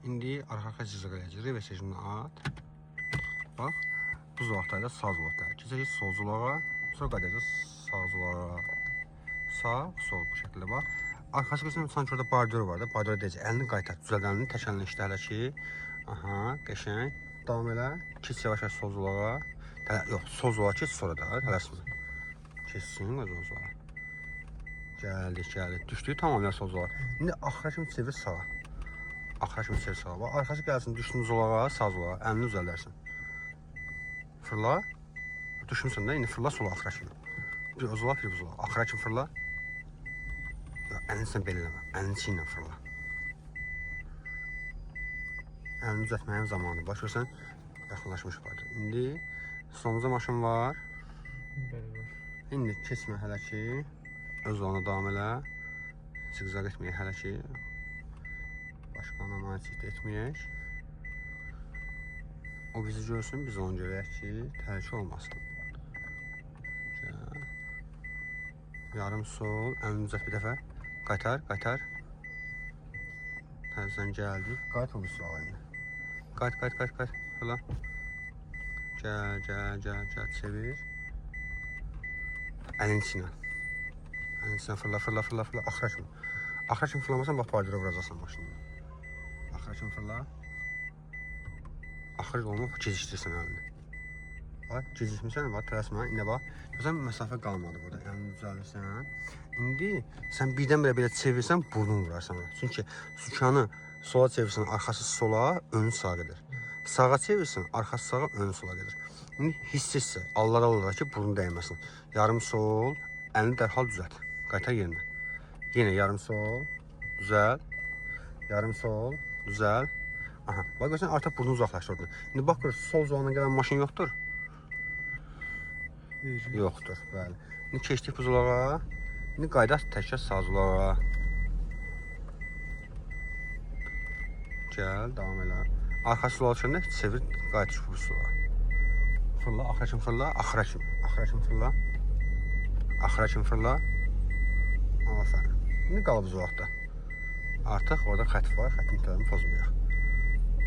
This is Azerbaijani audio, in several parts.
İndi arxa cızıq eləyəcək. Reverse rejimini at. Bax. Bu zolaqda sağ zolaqda. Keçəcək sol zolağa. Sonra qayıdacaq sağ zolağa. Sağ, sol bu şəkildə bax. Arxası qısmında sanki orada bordür var da. Bordür deyəcək. Əlini qaytar. Düzəld əlini. Tək əlini işlə hələ ki. Aha, qəşəng. Davam elə. Keç yavaş-yavaş sol zolağa. Yox, sol zolağa keç sonra da. Tələsmə. Keçsin o zolağa. Gəldik. Düşdük tamamilə sol zolağa. İndi axıra kimi çevir sağa. Axıra kimi çevir sağa. Bax, arxası gəlsin, düşdün zolağa, sağ zolağa. Əlini düzəldərsən. Fırla. Düşmüsən də, indi fırla sola axıra kimi. Bir o zolağa, bir bu zolağa. Axıra kimi fırla. Əlini sən belə eləmə. Əlini çiynlə fırla. Əlini düzəltməyin zamanı. Baş görsən, yaxınlaşmış vardır. İndi solumuzda maşın var. İndi keçmə hələ ki. Öz yoluna davam elə. Zigzag etməyək hələ ki. Başqa anamaçilik etməyək. O bizi görsün, biz onu görək ki, təhlükə olmasın. Yarım sol, əlini düzəlt bir dəfə. Qaytar. Təzədən gəldik. Qayıt o bir suala indi. Qayıt. Fırla. Gəl, çevir. Əlini içinə. Fırla. Axıra kimi. Axıra kimi fırlamasan, bax, bardura vuracaqsan maşını. Axıra kimi fırla. Axır olma, gecikdirsən əlini. Bax, gecikmirsən, bax, tələsmə. İndi bax, gözən məsafə qalmadı burada. Əlini düzəldirsən. İndi sən birdən-birə belə çevirsən, burnunu vurarsan. Çünki sükanı sola çevirsən, arxası sola, önü sağa gedir. Sağa çevirsən, arxası sağa, önü sola gedir. İndi hiss Allah ki, burnu dəyməsin. Yarım sol, əlini dərhal düzəlt. Qaytar yerinə. Yenə yarım sol, düzəl. Yarım sol, düzəl. Aha, bax görsən, artıq burnu uzaqlaşdırdın. İndi bax, görürsən, sol zolağına gələn maşın yoxdur. Yoxdur, bəli. İndi keçdik bu zolağa. İndi qaydaq təkrar sağ zolağa. Gəl, davam elə. Arxası zolağa düşəndə çevir, qayıt bu zolağa. Fırla, axıra kimi fırla, axıra kimi fırla. Axıra kimi fırla. Aferin. İndi qalıb zolaqda. Artıq orada xət var, xətin mütlərini pozmayaq.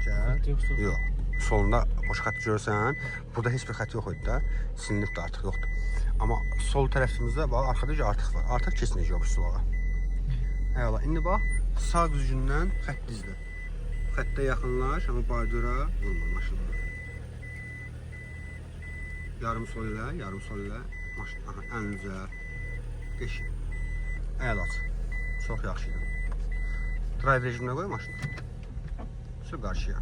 Gəl. Yox. Solunda boş xətt görürsən, burada heç bir xət yox idi də, silinib də artıq yoxdur. Amma sol tərəfimizdə bax, arxada artıq var. Artıq keçməyəcək bu sulağa. Əla, indi bax, sağ düzgündən xətt dizlə. Xəttə yaxınlaş, amma bordura vurma maşınlara. Yarım sol ilə, maşın, aha, əlini düzəl. Qəşəng. Əlaç. Çox yaxşıdır. Drive rejimdə qoy maşını. Sür qarşıya.